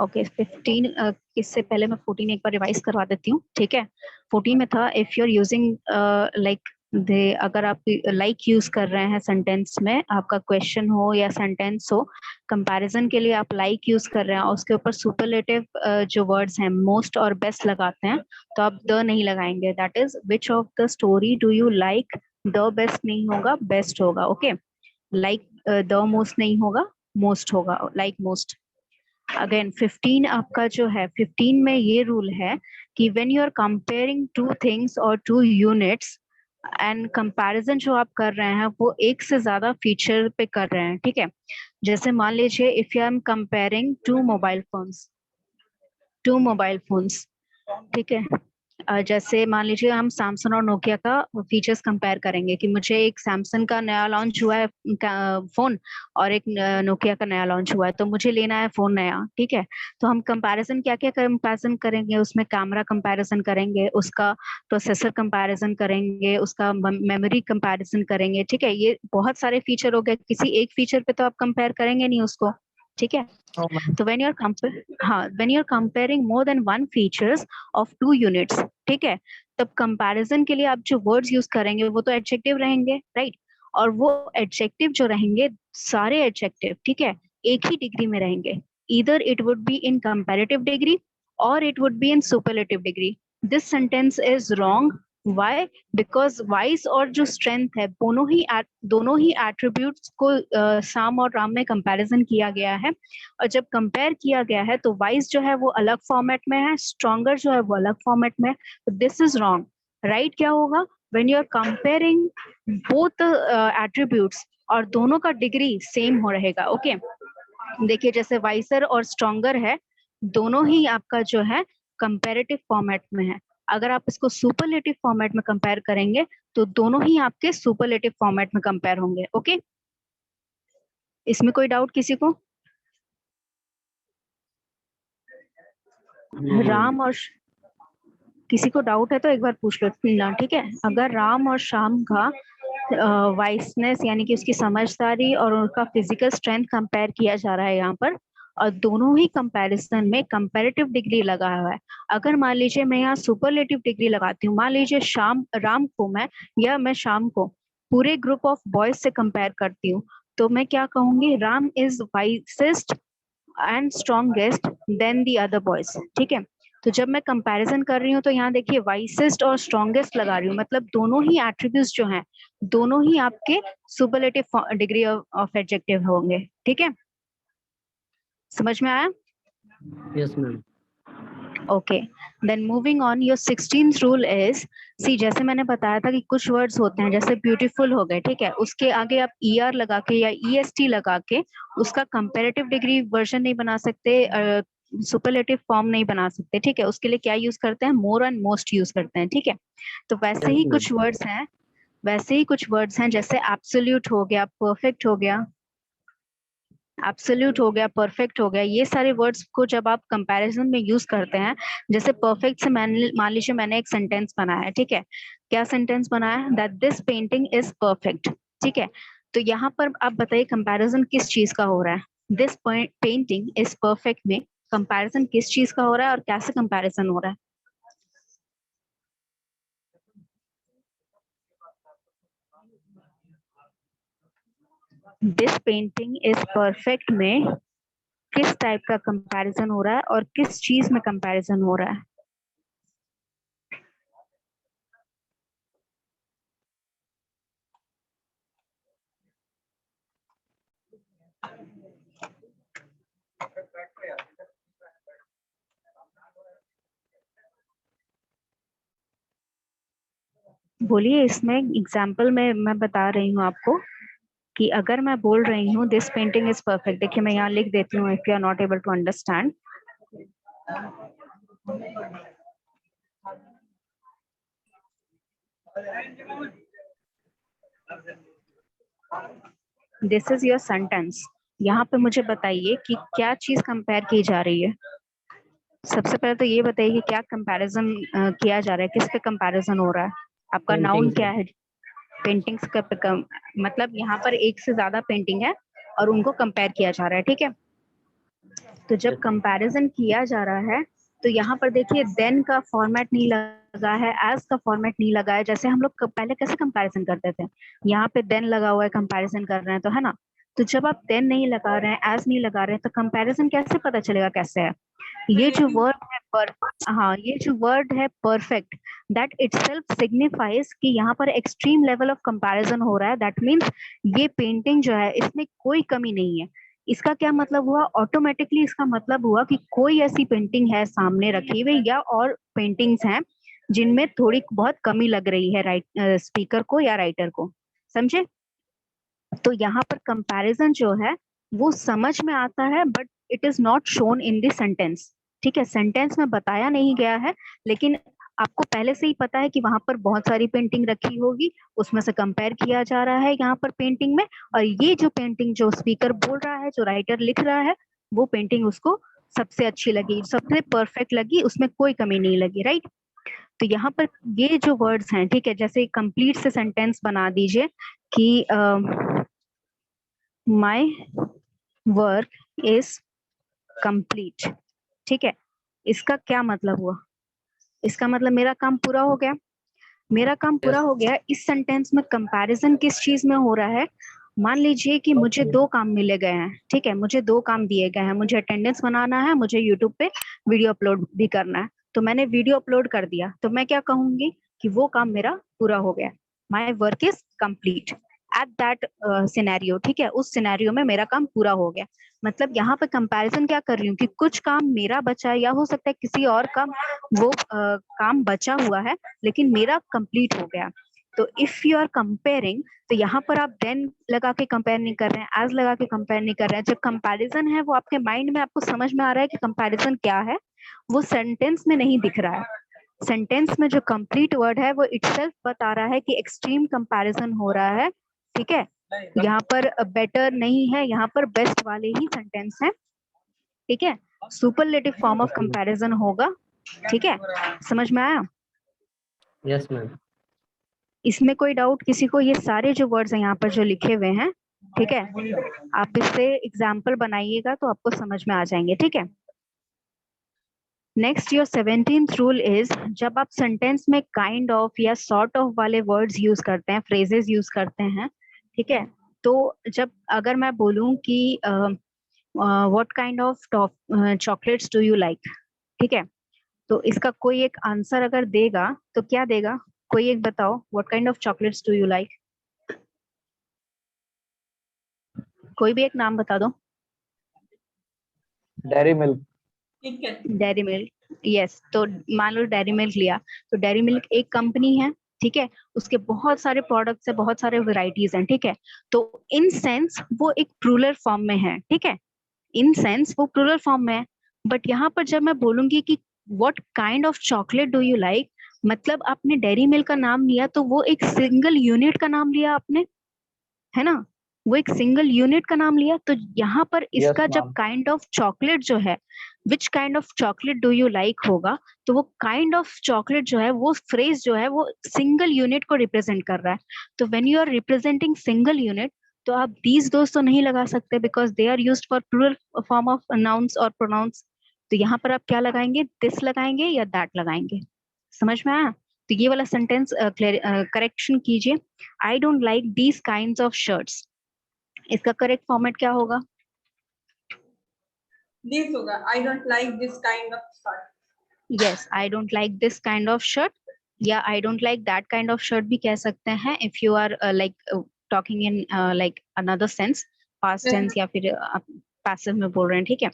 Okay 15 इससे पहले मैं 14 एक बार रिवाइज करवा देती हूँ, ठीक है। 14 में था if you are using like they, अगर आप लाइक यूज कर रहे हैं सेंटेंस में, आपका क्वेश्चन हो या सेंटेंस हो, कंपैरिजन के लिए आप लाइक यूज कर रहे हैं और उसके ऊपर सुपरलेटिव जो वर्ड्स हैं मोस्ट और बेस्ट लगाते हैं, तो आप द नहीं लगाएंगे। That is which of the story do you like, the best नहीं होगा, बेस्ट होगा। ओके, लाइक द मोस्ट नहीं होगा, मोस्ट होगा, लाइक मोस्ट। अगेन 15 आपका जो है, 15 में ये रूल है कि when you are comparing two things और टू यूनिट्स, एंड कंपैरिजन जो आप कर रहे हैं वो एक से ज्यादा फीचर पे कर रहे हैं, ठीक है। जैसे मान लीजिए if you are comparing two mobile phones, ठीक है। जैसे मान लीजिए हम सैमसंग और नोकिया का फीचर्स कंपेयर करेंगे कि मुझे एक सैमसंग का नया लॉन्च हुआ है फोन और एक नोकिया का नया लॉन्च हुआ है, तो मुझे लेना है फोन नया, ठीक है। तो हम कंपैरिजन क्या क्या कंपैरिजन करेंगे, उसमें कैमरा कंपैरिजन करेंगे, उसका प्रोसेसर कंपैरिजन करेंगे, उसका मेमोरी कंपैरिजन करेंगे, ठीक है। ये बहुत सारे फीचर हो गए, किसी एक फीचर पे तो आप कंपेयर करेंगे नहीं उसको, ठीक है। हाँ मैम। तो when you are comparing more than one features of two units, ठीक है, तब कंपैरिजन के लिए आप जो वर्ड्स यूज करेंगे वो तो एडजेक्टिव रहेंगे, राइट। और वो एडजेक्टिव जो रहेंगे, सारे एडजेक्टिव, ठीक है, एक ही डिग्री में रहेंगे। Either it would be in comparative degree और it would be in superlative degree. This sentence is wrong. Why? Because wise और जो स्ट्रेंथ है, दोनों ही एट्रीब्यूट्स को साम और राम में कंपैरिजन किया गया है। और जब कंपेयर किया गया है तो वाइज जो है वो अलग फॉर्मेट में है, स्ट्रॉन्गर जो है वो अलग फॉर्मेट में है। तो दिस इज रॉन्ग। राइट क्या होगा? When you are comparing both attributes और दोनों का डिग्री सेम हो रहेगा। ओके, देखिए जैसे वाइसर और स्ट्रॉन्गर है, दोनों ही आपका जो है कंपेरेटिव फॉर्मेट में है। अगर आप इसको सुपरलेटिव फॉर्मेट में कंपेयर करेंगे तो दोनों ही आपके सुपरलेटिव फॉर्मेट में कंपेयर होंगे। ओके, इसमें कोई डाउट किसी को? No ma'am. राम और किसी को डाउट है तो एक बार पूछ लो ना, ठीक है। अगर राम और श्याम का वाइसनेस यानी कि उसकी समझदारी और उनका फिजिकल स्ट्रेंथ कंपेयर किया जा रहा है यहाँ पर, और दोनों ही कंपैरिजन में कंपैरेटिव डिग्री लगा हुआ है। अगर मान लीजिए मैं यहाँ सुपरलेटिव डिग्री लगाती हूँ, मान लीजिए राम को मैं, या मैं शाम को पूरे ग्रुप ऑफ बॉयज से कंपेयर करती हूँ, तो मैं क्या कहूंगी? Ram is wisest and strongest than the other boys, ठीक है। तो जब मैं कंपैरिजन कर रही हूँ तो यहाँ देखिए वाइसेस्ट और स्ट्रॉन्गेस्ट लगा रही हूँ, मतलब दोनों ही एट्रीब्यूट्स जो हैं, दोनों ही आपके सुपरलेटिव डिग्री ऑफ एडजेक्टिव होंगे, ठीक है। समझ में आया? Yes ma'am. Okay, then moving on, your 16th rule is, see जैसे मैंने बताया था कि कुछ वर्ड्स होते हैं जैसे ब्यूटीफुल हो गए, ठीक है, उसके आगे आप ER लगा के या EST लगा के उसका कंपैरेटिव डिग्री वर्जन नहीं बना सकते, सुपरलेटिव फॉर्म नहीं बना सकते, ठीक है। उसके लिए क्या यूज करते हैं? मोर एंड मोस्ट यूज करते हैं, ठीक है। तो यस मैम। वैसे ही कुछ वर्ड्स हैं जैसे एब्सोल्यूट हो गया, परफेक्ट हो गया, एब्सोल्यूट हो गया, परफेक्ट हो गया, ये सारे वर्ड्स को जब आप कंपैरिजन में यूज करते हैं, जैसे परफेक्ट से मान लीजिए मैंने एक सेंटेंस बनाया है, ठीक है। क्या सेंटेंस बनाया है? That this painting is perfect, ठीक है। तो यहाँ पर आप बताइए कंपैरिजन किस चीज का हो रहा है? दिस पेंटिंग इज परफेक्ट में कंपैरिजन किस चीज का हो रहा है और कैसे कंपैरिजन हो रहा है? दिस पेंटिंग इज परफेक्ट में किस टाइप का कंपैरिजन हो रहा है और किस चीज में कंपैरिजन हो रहा है? बोलिए, इसमें एग्जाम्पल में मैं बता रही हूँ आपको कि अगर मैं बोल रही हूँ दिस पेंटिंग इज परफेक्ट, देखिए मैं यहाँ लिख देती हूँ, if you are not able to understand. This is your sentence. यहाँ पे मुझे बताइए कि क्या चीज कंपेयर की जा रही है। सबसे पहले तो ये बताइए कि क्या कंपैरिजन किया जा रहा है, किस पे कंपैरिजन हो रहा है? आपका नाउन पेंटिंग्स। क्या है? पेंटिंग्स का मतलब यहाँ पर एक से ज्यादा पेंटिंग है और उनको कंपेयर किया जा रहा है, ठीक है। तो जब कंपैरिजन किया जा रहा है तो यहाँ पर देखिए देन का फॉर्मेट नहीं लगा है, एज का फॉर्मेट नहीं लगा है। जैसे हम लोग पहले कैसे कंपैरिजन करते थे, यहाँ पे देन लगा हुआ है, कंपैरिजन कर रहे हैं तो, है ना। तो जब आप देन नहीं लगा रहे हैं, एज नहीं लगा रहे हैं, तो कंपैरिजन कैसे पता चलेगा कैसे है। ये जो वर्ड है पर, हाँ, ये जो वर्ड है परफेक्ट, दैट इटसेल्फ सिग्निफाइज कि यहाँ पर एक्सट्रीम लेवल ऑफ कंपैरिजन हो रहा है। दैट मीन्स ये पेंटिंग जो है इसमें कोई कमी नहीं है। इसका क्या मतलब हुआ, ऑटोमेटिकली इसका मतलब हुआ कि कोई ऐसी पेंटिंग है सामने रखी हुई या और पेंटिंग्स हैं जिनमें थोड़ी बहुत कमी लग रही है स्पीकर को या राइटर को, समझे। तो यहाँ पर कंपैरिजन जो है वो समझ में आता है, but it is not shown in the sentence. ठीक है, सेंटेंस में बताया नहीं गया है, लेकिन आपको पहले से ही पता है कि वहां पर बहुत सारी पेंटिंग रखी होगी, उसमें से कंपेयर किया जा रहा है यहाँ पर पेंटिंग में, और ये जो पेंटिंग जो स्पीकर बोल रहा है, जो राइटर लिख रहा है, वो पेंटिंग उसको सबसे अच्छी लगी, सबसे परफेक्ट लगी, उसमें कोई कमी नहीं लगी, राइट। तो यहाँ पर ये जो वर्ड्स हैं, ठीक है, जैसे कंप्लीट से सेंटेंस बना दीजिए कि माई वर्क इज कंप्लीट। ठीक है, इसका क्या मतलब हुआ, इसका मतलब मेरा काम पूरा हो गया, मेरा काम पूरा यस। हो गया। इस सेंटेंस में कंपैरिजन किस चीज में हो रहा है, मान लीजिए कि मुझे ओके। 2 काम मिले गए हैं, ठीक है, मुझे 2 काम दिए गए हैं, मुझे अटेंडेंस बनाना है, मुझे यूट्यूब पे वीडियो अपलोड भी करना है। तो मैंने वीडियो अपलोड कर दिया, तो मैं क्या कहूंगी कि वो काम मेरा पूरा हो गया, my work is complete at that scenario. ठीक है, उस सिनेरियो में मेरा काम पूरा हो गया। मतलब यहाँ पे कंपैरिजन क्या कर रही हूँ कि कुछ काम मेरा बचा है, या हो सकता है किसी और का वो काम बचा हुआ है, लेकिन मेरा कंप्लीट हो गया। तो इफ यू आर कंपेयरिंग, तो यहाँ पर आप देन लगा के कंपेयर नहीं कर रहे हैं, एज लगा के कंपेयर नहीं कर रहे हैं। जब कंपैरिजन है वो आपके माइंड में, आपको समझ में आ रहा है कि कंपैरिजन क्या है, वो सेंटेंस में नहीं दिख रहा है। सेंटेंस में जो कंप्लीट वर्ड है वो इटसेल्फ बता रहा है कि एक्सट्रीम कंपैरिजन हो रहा है। ठीक है, यहाँ पर बेटर नहीं है, यहाँ पर बेस्ट वाले ही सेंटेंस है। ठीक है, superlative form of okay. Comparison होगा। ठीक है, समझ में आया। Yes ma'am. इसमें कोई डाउट किसी को, ये सारे जो वर्ड्स हैं यहाँ पर जो लिखे हुए हैं, ठीक है, आप इससे एग्जाम्पल बनाइएगा तो आपको समझ में आ जाएंगे। ठीक है, next your 17th rule is, जब आप सेंटेंस में काइंड ऑफ या सॉर्ट ऑफ वाले वर्ड्स यूज करते हैं, फ्रेजेस यूज करते हैं, ठीक है, तो जब अगर मैं बोलूं कि what kind of chocolates do you like, ठीक है, तो इसका कोई एक आंसर अगर देगा तो क्या देगा, कोई एक बताओ, what kind of chocolates do you like, कोई भी एक नाम बता दो। Dairy milk. Dairy milk, yes. तो मान लो डेयरी मिल्क लिया, तो डेयरी मिल्क एक कंपनी है, ठीक है, उसके बहुत सारे प्रोडक्ट्स है, बहुत सारे वेराइटीज हैं, ठीक है। तो इन सेंस वो एक प्लूरल फॉर्म में है, ठीक है, इन सेंस वो प्लूरल फॉर्म में है। बट यहाँ पर जब मैं बोलूंगी कि what kind of chocolate do you like, मतलब आपने डेयरी मिल्क का नाम लिया तो वो एक सिंगल यूनिट का नाम लिया आपने, है ना, वो एक सिंगल यूनिट का नाम लिया। तो यहाँ पर यस इसका जब मैम। काइंड ऑफ चॉकलेट जो है, which kind of chocolate do you like होगा, तो वो काइंड ऑफ चॉकलेट जो है, वो फ्रेज जो है, वो सिंगल यूनिट को रिप्रेजेंट कर रहा है। तो when you are representing single unit, तो आप दीज दोज तो नहीं लगा सकते, because they are used for plural form of nouns और प्रोनाउंस। तो यहाँ पर आप क्या लगाएंगे, दिस लगाएंगे या दैट लगाएंगे, समझ में आया। तो ये वाला सेंटेंस करेक्शन कीजिए, I don't like these kind of shirts, इसका करेक्ट फॉर्मेट क्या होगा, दिस होगा, I don't like this kind of shirt. Yes, I don't like this kind of shirt, या I don't like that kind of shirt भी कह सकते हैं, if you are like talking in like another sense, past tense या फिर passive में बोल रहे हैं। ठीक है,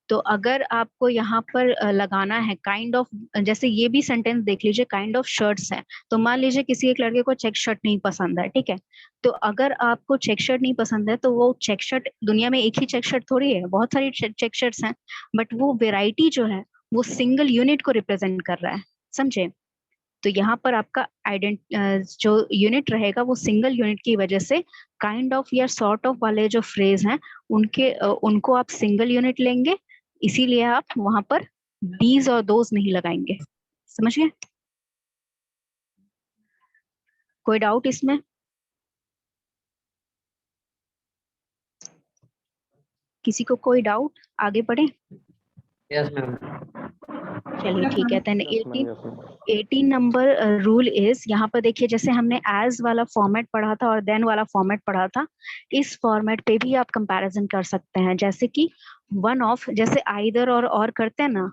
तो अगर आपको यहाँ पर लगाना है काइंड ऑफ, जैसे ये भी सेंटेंस देख लीजिए, काइंड ऑफ शर्ट्स है, तो मान लीजिए किसी एक लड़के को चेक शर्ट नहीं पसंद है, ठीक है, तो अगर आपको चेक शर्ट नहीं पसंद है, तो वो चेक शर्ट, दुनिया में एक ही चेक शर्ट थोड़ी है, बहुत सारी चेक शर्ट्स हैं, बट वो वेराइटी जो है वो सिंगल यूनिट को रिप्रेजेंट कर रहा है, समझे। तो यहाँ पर आपका आइडेंट जो यूनिट रहेगा वो सिंगल यूनिट की वजह से काइंड ऑफ या सॉर्ट ऑफ वाले जो फ्रेज हैं, उनको आप सिंगल यूनिट लेंगे, इसीलिए आप वहां पर दीज और दोज नहीं लगाएंगे, समझ गए। कोई डाउट इसमें, किसी को कोई डाउट? आगे बढ़े? Yes, ma'am. चलिए ठीक है। Then Yes, ma'am. 18 Yes, ma'am. 18 number rule is, यहाँ पर देखिए जैसे हमने एज वाला फॉर्मेट पढ़ा था और देन वाला फॉर्मेट पढ़ा था, इस फॉर्मेट पे भी आप कंपैरिजन कर सकते हैं। जैसे कि वन ऑफ, जैसे आइदर और करते हैं ना,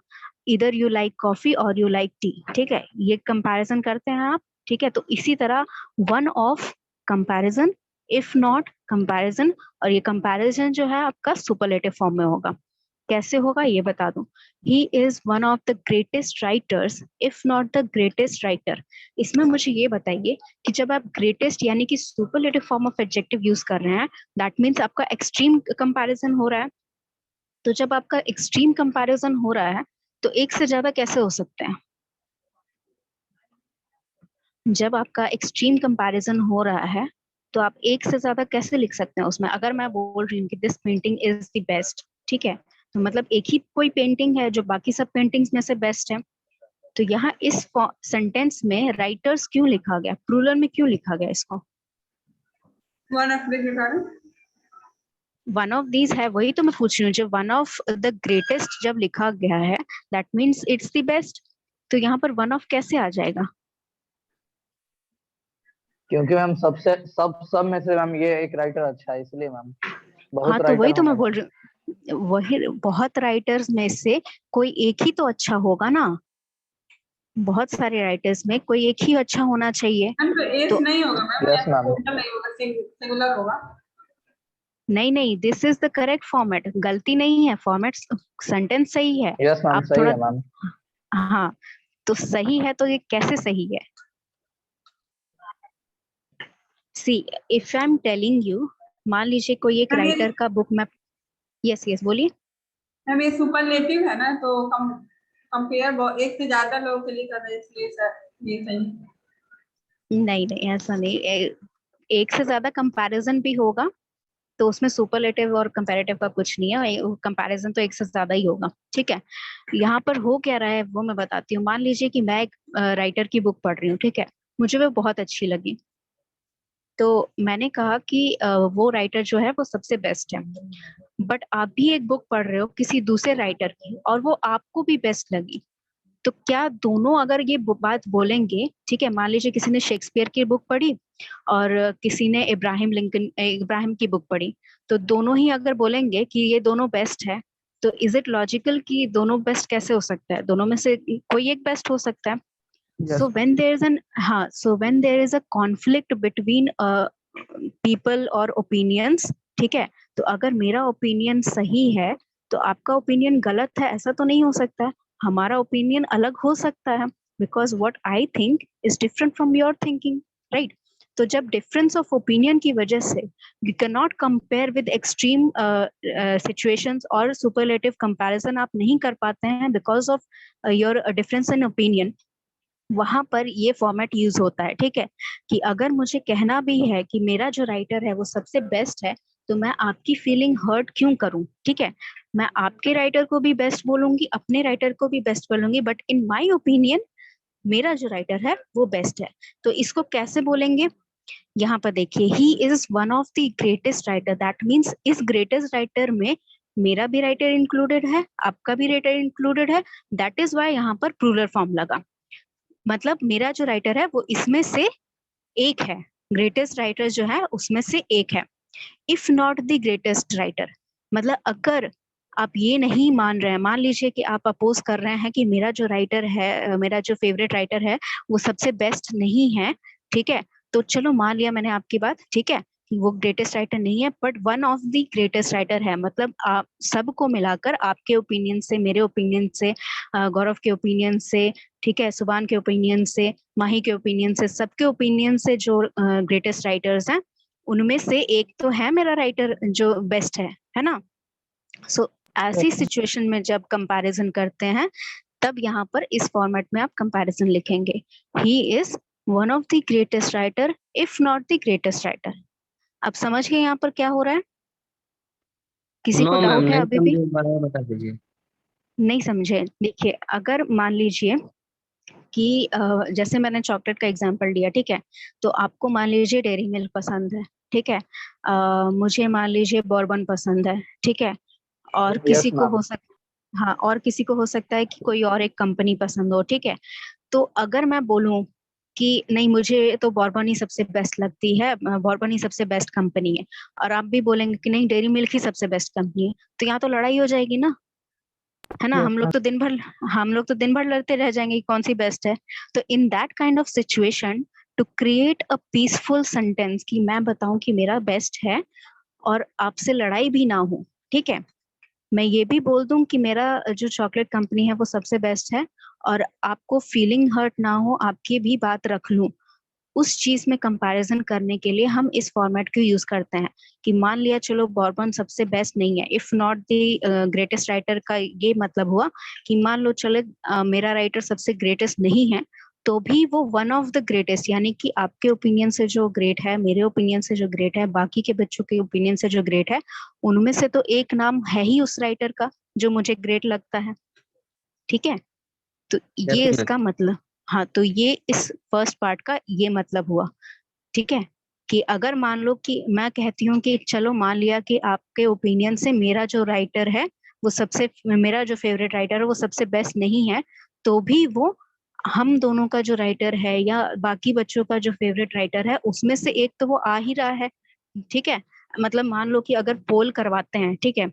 इधर यू लाइक कॉफी और यू लाइक टी, ठीक है, ये कंपैरिजन करते हैं आप, ठीक है। तो इसी तरह one of comparison, if not comparison, और ये कंपैरिजन जो है आपका सुपरलेटिव फॉर्म में होगा। कैसे होगा ये बता दूं। He is one of the greatest writers if not the greatest writer. इसमें मुझे ये बताइए कि जब आप ग्रेटेस्ट यानी कि superlative form of adjective use कर रहे हैं, दैट मीन्स आपका एक्सट्रीम कंपैरिजन हो रहा है। तो जब आपका एक्सट्रीम कंपैरिजन हो रहा है तो एक से ज्यादा कैसे हो सकते हैं? जब आपका एक्सट्रीम कंपैरिजन हो रहा है तो आप एक से ज्यादा कैसे लिख सकते हैं उसमें? अगर मैं बोल रही हूँ कि this painting is the best, ठीक है, तो मतलब एक ही कोई पेंटिंग है जो बाकी सब पेंटिंग्स में से बेस्ट है। तो यहाँ इस सेंटेंस में राइटर्स क्यों लिखा गया, प्लूरल में क्यों लिखा गया इसको? One of the one of these है, वही तो मैं पूछ रही हूँ। जब वन ऑफ द ग्रेटेस्ट जब लिखा गया है, that means it's the best. तो यहाँ पर वन ऑफ कैसे आ जाएगा? क्योंकि मैम सब में से मैम ये एक राइटर अच्छा है, इसलिए मैम बहुत हाँ, तो राइटर वही तो मैं होंगे बोल मैम। रही हूँ, वही बहुत राइटर्स में से कोई एक ही तो अच्छा होगा ना। बहुत सारे राइटर्स में कोई एक ही अच्छा होना चाहिए। तो एस तो नहीं होगा मैम, Yes, या तो ma'am. टोटल नहीं होगा, सिंगुलर होगा। नहीं नहीं, this is the correct format, गलती नहीं है, फॉर्मेट सेंटेंस सही है। यस मैम, आप सही थोड़ा, है मैम। हाँ, तो सही है, तो ये कैसे सही है? See, if I am telling you, मान लीजिए कोई एक मैम ये राइटर का बुक में, यस यस बोलिए। मैम ये सुपरलेटिव है ना, तो कंपेयर एक से ज्यादा लोगों के लिए कर रहे हैं, इसलिए सर ये सही। नहीं नहीं, ऐसा नहीं, एक से ज्यादा कंपैरिजन भी होगा तो उसमें सुपरलेटिव और कंपैरेटिव का कुछ नहीं है, कंपैरिजन तो एक से ज्यादा ही होगा, ठीक है। यहाँ पर हो क्या रहा है वो मैं बताती हूँ। मान लीजिए कि मैं एक राइटर की बुक पढ़ रही हूँ, ठीक है, मुझे वो बहुत अच्छी लगी, तो मैंने कहा कि वो राइटर जो है वो सबसे बेस्ट है। बट आप भी एक बुक पढ़ रहे हो किसी दूसरे राइटर की और वो आपको भी बेस्ट लगी, तो क्या दोनों अगर ये बात बोलेंगे, ठीक है, मान लीजिए किसी ने शेक्सपियर की बुक पढ़ी और किसी ने इब्राहिम की बुक पढ़ी, तो दोनों ही अगर बोलेंगे कि ये दोनों बेस्ट है, तो इज इट लॉजिकल कि दोनों बेस्ट कैसे हो सकता है? दोनों में से कोई एक बेस्ट हो सकता है। So when there is an, हाँ, so when there is a conflict between people और opinions, ठीक है, तो अगर मेरा ओपिनियन सही है तो आपका ओपिनियन गलत है, ऐसा तो नहीं हो सकता है। हमारा ओपिनियन अलग हो सकता है, because what I think is different from your thinking, right. तो जब डिफरेंस ऑफ ओपिनियन की वजह से you can not compare with extreme situations और सुपरलेटिव कंपैरिजन आप नहीं कर पाते हैं because of your difference in opinion, वहां पर ये फॉर्मेट यूज होता है, ठीक है। कि अगर मुझे कहना भी है कि मेरा जो राइटर है वो सबसे बेस्ट है, तो मैं आपकी फीलिंग हर्ट क्यों करूं, ठीक है। मैं आपके राइटर को भी बेस्ट बोलूंगी, अपने राइटर को भी बेस्ट बोलूंगी, बट इन माय ओपिनियन मेरा जो राइटर है वो बेस्ट है। तो इसको कैसे बोलेंगे? यहाँ पर देखिए, he is one of the greatest writer, that means इस ग्रेटेस्ट राइटर में मेरा भी राइटर इंक्लूडेड है, आपका भी राइटर इंक्लूडेड है, दैट इज वाई यहाँ पर प्लूरल फॉर्म लगा। मतलब मेरा जो राइटर है वो इसमें से एक है, ग्रेटेस्ट राइटर जो है उसमें से एक है। If not the greatest writer, मतलब अगर आप ये नहीं मान रहे हैं, मान लीजिए कि आप अपोज कर रहे हैं कि मेरा जो राइटर है, मेरा जो फेवरेट राइटर है वो सबसे बेस्ट नहीं है, ठीक है, तो चलो मान लिया मैंने आपकी बात, ठीक है, कि वो ग्रेटेस्ट राइटर नहीं है, but one of the greatest writer है। मतलब आप सबको मिलाकर, आपके ओपिनियन से, मेरे ओपिनियन से, गौरव के ओपिनियन से, ठीक है, सुभान के ओपिनियन से, माही के ओपिनियन से, सबके ओपिनियन से जो ग्रेटेस्ट राइटर्स हैं उनमें से एक तो है मेरा राइटर जो बेस्ट है ना। सो ऐसी सिचुएशन में जब कंपैरिजन करते हैं तब यहाँ पर इस फॉर्मेट में आप कंपैरिजन लिखेंगे, he is one of the greatest writer if not the greatest writer. अब समझ गए यहाँ पर क्या हो रहा है? किसी नो को मैम, डाउट है नहीं अभी भी? समझे, बड़ा बता दीजिए। नहीं समझे? देखिए, अगर मान लीजिए कि जैसे मैंने चॉकलेट का एग्जांपल दिया, ठीक है, तो आपको मान लीजिए डेयरी मिल्क पसंद है, ठीक है, मुझे मान लीजिए बॉर्बन पसंद है, ठीक है, और Yes, किसी को ma'am. हो सकता, हाँ, और किसी को हो सकता है कि कोई और एक कंपनी पसंद हो, ठीक है। तो अगर मैं बोलूं कि नहीं मुझे तो बॉर्बन ही सबसे बेस्ट लगती है, बॉर्बन ही सबसे बेस्ट कंपनी है, और आप भी बोलेंगे कि नहीं डेयरी मिल्क ही सबसे बेस्ट कंपनी है, तो यहाँ तो लड़ाई हो जाएगी ना, है ना। Yes, हम लोग तो दिन भर लड़ते रह जाएंगे कि कौन सी बेस्ट है। तो in that kind of situation, to create a peaceful sentence कि मैं बताऊं कि मेरा बेस्ट है और आपसे लड़ाई भी ना हो, ठीक है, मैं ये भी बोल दूं कि मेरा जो चॉकलेट कंपनी है वो सबसे बेस्ट है, और आपको फीलिंग हर्ट ना हो, आपकी भी बात रख लूं, उस चीज में कंपैरिजन करने के लिए हम इस फॉर्मेट को यूज करते हैं। कि मान लिया चलो बॉर्बन सबसे बेस्ट नहीं है, if not the greatest writer का ये मतलब हुआ कि मान लो चले मेरा राइटर सबसे ग्रेटेस्ट नहीं है, तो भी वो वन ऑफ द ग्रेटेस्ट, यानी कि आपके ओपिनियन से जो ग्रेट है, मेरे ओपिनियन से जो ग्रेट है, बाकी के बच्चों के ओपिनियन से जो ग्रेट है, उनमें से तो एक नाम है ही उस राइटर का जो मुझे ग्रेट लगता है, ठीक है। तो Yes, ये ma'am. इसका मतलब, हाँ, तो ये इस फर्स्ट पार्ट का ये मतलब हुआ, ठीक है। कि अगर मान लो कि मैं कहती हूँ कि चलो मान लिया कि आपके ओपिनियन से मेरा जो राइटर है वो सबसे, मेरा जो फेवरेट राइटर है वो सबसे बेस्ट नहीं है, तो भी वो हम दोनों का जो राइटर है या बाकी बच्चों का जो फेवरेट राइटर है उसमें से एक तो वो आ ही रहा है, ठीक है। मतलब मान लो कि अगर पोल करवाते हैं, ठीक है,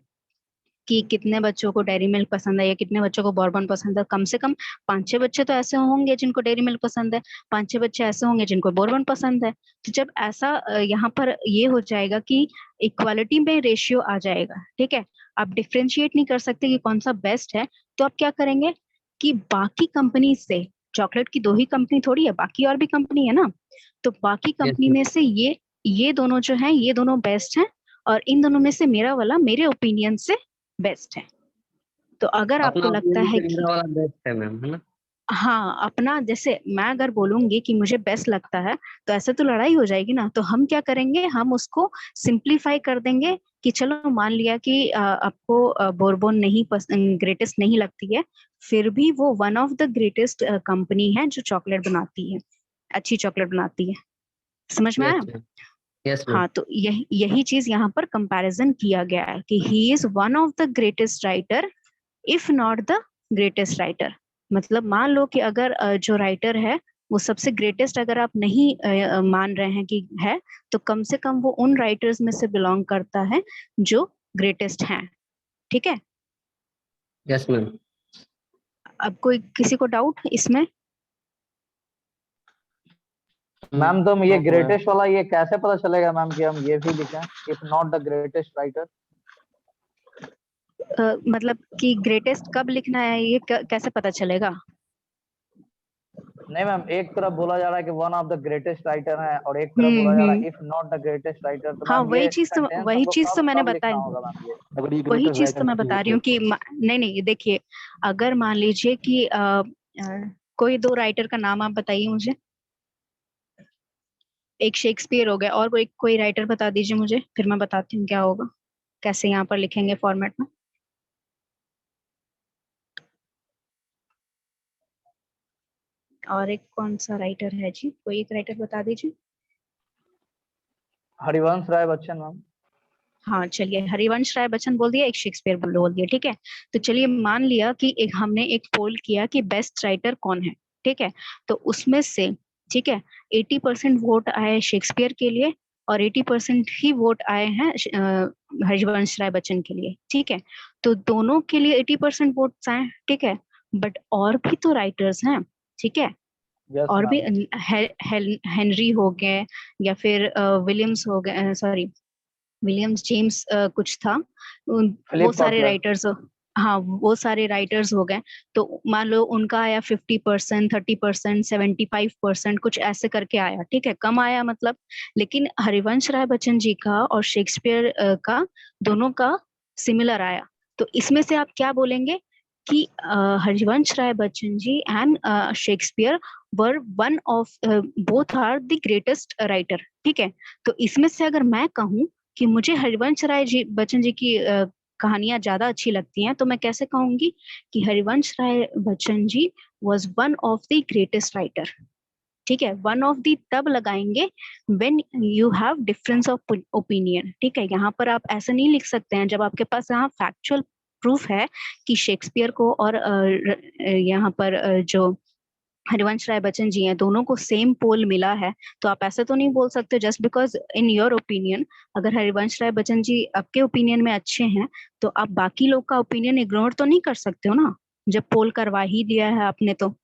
कि कितने बच्चों को डेयरी मिल्क पसंद है या कितने बच्चों को बॉर्बन पसंद है, कम से कम 5-6 बच्चे तो ऐसे होंगे जिनको डेयरी मिल्क पसंद है, 5-6 बच्चे ऐसे होंगे जिनको बॉर्बन पसंद है। तो जब ऐसा यहाँ पर ये हो जाएगा कि इक्वालिटी में रेशियो आ जाएगा, ठीक है, आप डिफ्रेंशिएट नहीं कर सकते कि कौन सा बेस्ट है, तो आप क्या करेंगे कि बाकी कंपनी से, चॉकलेट की दो ही कंपनी थोड़ी है, बाकी और भी कंपनी है ना, तो बाकी Yes, कंपनी ma'am. में से ये दोनों जो है ये दोनों बेस्ट हैं, और इन दोनों में से मेरा वाला मेरे ओपिनियन से बेस्ट है। तो अगर अपना आपको लगता opinion है से कि मेरा वाला बेस्ट है मैम, है ना? हाँ, अपना जैसे मैं अगर बोलूंगी कि मुझे बेस्ट लगता है, तो ऐसे तो लड़ाई हो जाएगी ना। तो हम क्या करेंगे, हम उसको सिंप्लीफाई कर देंगे कि चलो मान लिया कि आपको बोरबोन नहीं ग्रेटेस्ट नहीं लगती है, फिर भी वो one of the greatest company है जो चॉकलेट बनाती है, अच्छी चॉकलेट बनाती है। समझ में Yes, आया? ma'am. Yes, ma'am. हाँ, तो यही चीज यहाँ पर कंपैरिजन किया गया है कि he is one of the greatest writer if not the greatest writer. मतलब मान लो कि अगर जो राइटर है वो सबसे ग्रेटेस्ट अगर आप नहीं मान रहे हैं कि है, तो कम से कम वो उन राइटर्स में से बिलोंग करता है जो ग्रेटेस्ट हैं, ठीक है। Yes, ma'am. अब कोई किसी को डाउट इसमें? मैम तो ये No, ma'am. ग्रेटेस्ट वाला ये कैसे पता चलेगा मैम कि हम ये भी लिखें, if not the greatest writer? मतलब कि ग्रेटेस्ट कब लिखना है ये कैसे पता चलेगा? नहीं मैम, एक तरफ बोला जा रहा है कि one of the greatest writer है और एक तरफ बोला जा रहा हम्म। है if not the greatest writer, तो हाँ, मैम ये सेंटेंस हमको वही चीज तो कब मैंने कब लिखना बताई, होगा मैम ये? अगर ये वही ग्रेटेस्ट चीज तो राइटर मैं की बता रही होती है हूँ कि नहीं नहीं, देखिए, अगर मान लीजिए कि कोई दो राइटर का नाम आप बताइए मुझे। एक शेक्सपियर हो गया, और कोई राइटर बता दीजिए मुझे, फिर मैं बताती हूँ क्या होगा, कैसे यहाँ पर लिखेंगे फॉर्मेट में। और एक कौन सा राइटर है जी, कोई एक राइटर बता दीजिए। हरिवंश राय बच्चन मैम। हाँ चलिए, हरिवंश राय बच्चन बोल दिया, एक शेक्सपियर बोल दिया, ठीक है। तो चलिए मान लिया कि हमने एक पोल किया कि बेस्ट राइटर कौन है, ठीक है। तो उसमें से, ठीक है, 80% वोट आए शेक्सपियर के लिए और 80% ही वोट आए हैं हरिवंश राय बच्चन के लिए, ठीक है। तो दोनों के लिए 80% वोट आए, ठीक है, बट और भी तो राइटर्स हैं, ठीक है, यस और भी मैम। हेनरी हो गए, या फिर विलियम्स हो गए, सॉरी विलियम्स जेम्स कुछ था, वो फिलिप सारे बटलर। राइटर्स, हाँ वो सारे राइटर्स हो गए। तो मान लो उनका आया 50%, 30%, 75%, कुछ ऐसे करके आया, ठीक है, कम आया मतलब। लेकिन हरिवंश राय बच्चन जी का और शेक्सपियर का दोनों का सिमिलर आया। तो इसमें से आप क्या बोलेंगे कि Harivansh Rai Bachchan ji and Shakespeare were one of, both are the greatest writer, ठीक है। तो इसमें से अगर मैं कहूँ कि मुझे हरिवंश राय जी बच्चन जी की कहानियां ज्यादा अच्छी लगती हैं, तो मैं कैसे कहूंगी कि Harivansh Rai Bachchan ji was one of the greatest writer. ठीक है, वन ऑफ दी तब लगाएंगे when you have difference of opinion. ठीक है, यहाँ पर आप ऐसा नहीं लिख सकते हैं जब आपके पास यहाँ फैक्चुअल प्रूफ है कि शेक्सपियर को और यहाँ पर जो हरिवंश राय बच्चन जी हैं दोनों को सेम पोल मिला है, तो आप ऐसे तो नहीं बोल सकते just because in your opinion अगर हरिवंश राय बच्चन जी आपके ओपिनियन में अच्छे हैं तो आप बाकी लोग का ओपिनियन इग्नोर तो नहीं कर सकते हो ना, जब पोल करवा ही दिया है आपने तो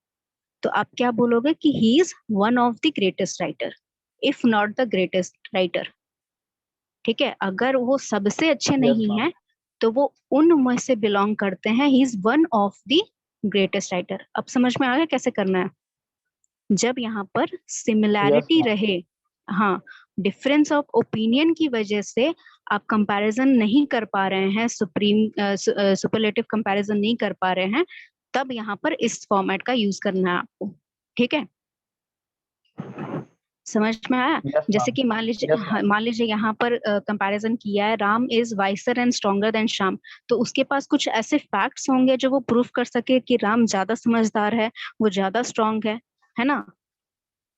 आप क्या बोलोगे कि he is one of the greatest writer if not the greatest writer. ठीक है, अगर वो सबसे अच्छे नहीं ma'am. हैं तो वो उनमें से बिलोंग करते हैं, he is one of the greatest writer. अब समझ में आ गया कैसे करना है? जब यहाँ पर सिमिलैरिटी ma'am. रहे, हाँ, डिफरेंस ऑफ ओपिनियन की वजह से आप कंपैरिजन नहीं कर पा रहे हैं, सुपरलेटिव कंपैरिजन नहीं कर पा रहे हैं, तब यहाँ पर इस फॉर्मेट का यूज करना है आपको। ठीक है, समझ में आया? Yes, जैसे ma'am. कि मान लीजिए Yes, ma'am. मान लीजिए यहाँ पर कंपैरिजन किया है, Ram is wiser and stronger than Shyam, तो उसके पास कुछ ऐसे फैक्ट्स होंगे जो वो प्रूफ कर सके कि राम ज्यादा समझदार है, वो ज्यादा स्ट्रॉन्ग है ना?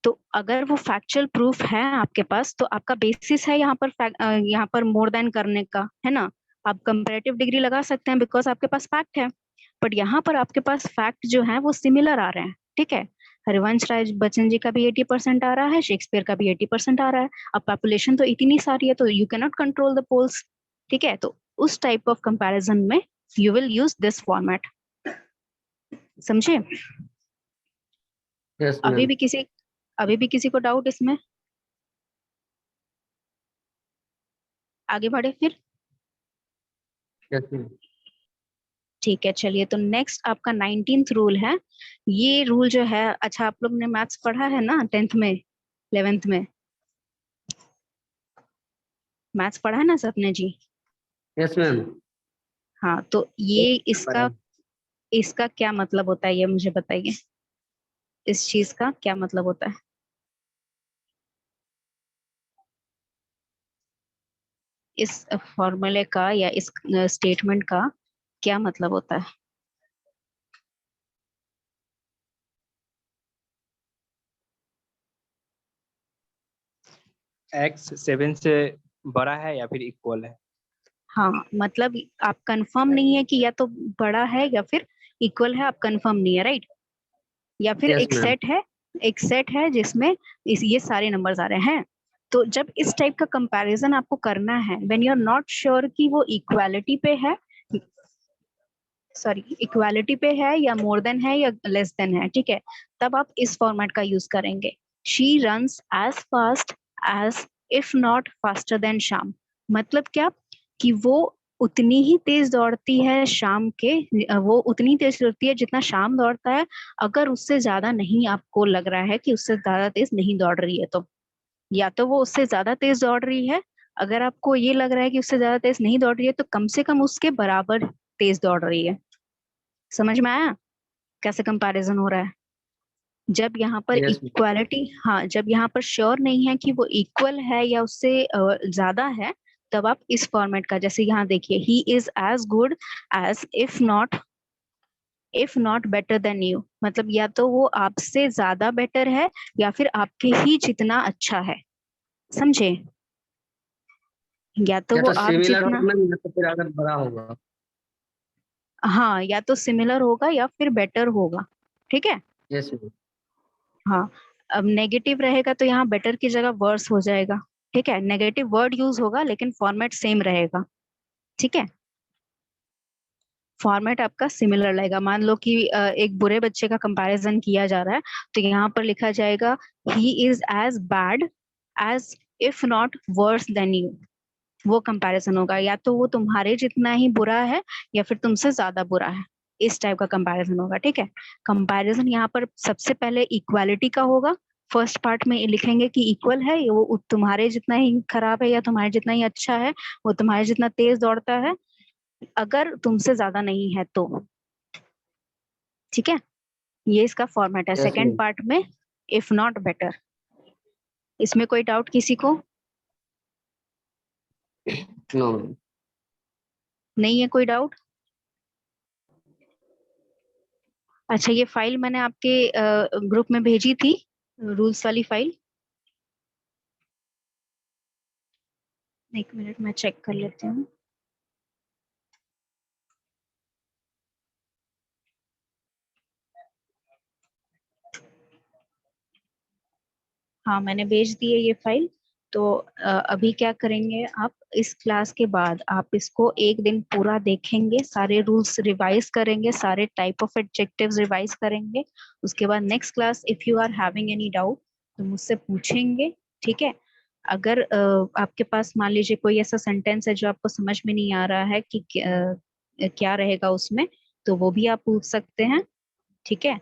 तो अगर वो फैक्चुअल प्रूफ है आपके पास तो आपका बेसिस है यहाँ पर मोर देन करने का, है ना? आप कंपैरेटिव डिग्री लगा सकते हैं बिकॉज आपके पास फैक्ट है, बट यहाँ पर आपके पास फैक्ट जो है वो सिमिलर आ रहे हैं। ठीक है, हरिवंश राय बच्चन जी का भी 80% आ रहा है, शेक्सपियर का भी 80% आ रहा है। अब पॉपुलेशन तो इतनी सारी है तो you can not control the poles. ठीक है, तो उस टाइप ऑफ कंपैरिजन में you will use this format. समझे? यस अभी मैम। भी किसी को डाउट इसमें? आगे बढ़े फिर? Yes ma'am. ठीक है, चलिए, तो नेक्स्ट आपका 19th रूल है। ये रूल जो है, अच्छा आप लोग ने मैथ्स पढ़ा है ना 10th में 11th में? मैथ्स पढ़ा है ना सबने जी? Yes ma'am. हाँ, तो ये इसका क्या मतलब होता है, ये मुझे बताइए, इस चीज का क्या मतलब होता है? इस फॉर्मूले का या इस स्टेटमेंट का क्या मतलब होता है? एक्स 7 से बड़ा है या फिर इक्वल है। हाँ, मतलब आप कंफर्म नहीं है कि या तो बड़ा है या फिर इक्वल है, आप कंफर्म नहीं है, राइट? या फिर Yes, एक ma'am. सेट है जिसमें ये सारे नंबर्स आ रहे हैं। तो जब इस टाइप का कंपैरिजन आपको करना है, when you are not sure कि वो इक्वालिटी पे है या मोर देन है या लेस देन है, ठीक है, तब आप इस फॉर्मेट का यूज करेंगे। She runs as fast as if not faster than Shyam. मतलब क्या कि वो उतनी ही तेज दौड़ती है वो उतनी तेज दौड़ती है जितना शाम दौड़ता है, अगर उससे ज्यादा नहीं आपको लग रहा है कि उससे ज्यादा तेज नहीं दौड़ रही है तो। या तो वो उससे ज्यादा तेज दौड़ रही है, अगर आपको ये लग रहा है कि उससे ज्यादा तेज नहीं दौड़ रही है तो कम से कम उसके बराबर तेज दौड़ रही है। समझ में आया कैसे कंपैरिजन हो रहा है? जब यहाँ पर Yes, ma'am. इक्वालिटी, हाँ, जब यहाँ पर श्योर नहीं है कि वो इक्वल है या उससे ज्यादा है, तब आप इस फॉर्मेट का, जैसे यहाँ देखिए, he is as good as if not better than you, मतलब या तो वो आपसे ज्यादा बेटर है या फिर आपके ही जितना अच्छा है। समझे? या तो या वो तो आप सिमिलर जितना, होगा मैम, या तो फिर अगर बड़ा होगा। हाँ, या तो सिमिलर होगा या फिर बेटर होगा। ठीक है, यस मैम। हाँ। अब नेगेटिव रहेगा तो यहाँ बेटर की जगह वर्स हो जाएगा। ठीक है, नेगेटिव वर्ड यूज होगा लेकिन फॉर्मेट सेम रहेगा। ठीक है, फॉर्मेट आपका सिमिलर लगेगा। मान लो कि एक बुरे बच्चे का कंपैरिजन किया जा रहा है, तो यहाँ पर लिखा जाएगा he is as bad as if not worse than you. वो कंपैरिजन होगा, या तो वो तुम्हारे जितना ही बुरा है या फिर तुमसे ज्यादा बुरा है, इस टाइप का कंपैरिजन होगा। ठीक है, कंपैरिजन यहाँ पर सबसे पहले इक्वालिटी का होगा। फर्स्ट पार्ट में लिखेंगे कि इक्वल है, वो तुम्हारे जितना ही खराब है या तुम्हारे जितना ही अच्छा है, वो तुम्हारे जितना तेज दौड़ता है, अगर तुमसे ज्यादा नहीं है तो। ठीक है, ये इसका फॉर्मेट है। Yes second ma'am. पार्ट में इफ नॉट बेटर। इसमें कोई डाउट किसी को? No ma'am. नहीं है कोई डाउट? अच्छा, ये फाइल मैंने आपके ग्रुप में भेजी थी, रूल्स वाली फाइल? एक मिनट मैं चेक कर लेती हूँ। हाँ, मैंने भेज दी है ये फाइल। तो अभी क्या करेंगे आप, इस क्लास के बाद आप इसको एक दिन पूरा देखेंगे, सारे रूल्स रिवाइज करेंगे, सारे टाइप ऑफ एडजेक्टिव्स रिवाइज करेंगे। उसके बाद next class if you are having any doubt तो मुझसे पूछेंगे, ठीक है। अगर आपके पास मान लीजिए कोई ऐसा सेंटेंस है जो आपको समझ में नहीं आ रहा है कि क्या रहेगा उसमें, तो वो भी आप पूछ सकते हैं, ठीक है।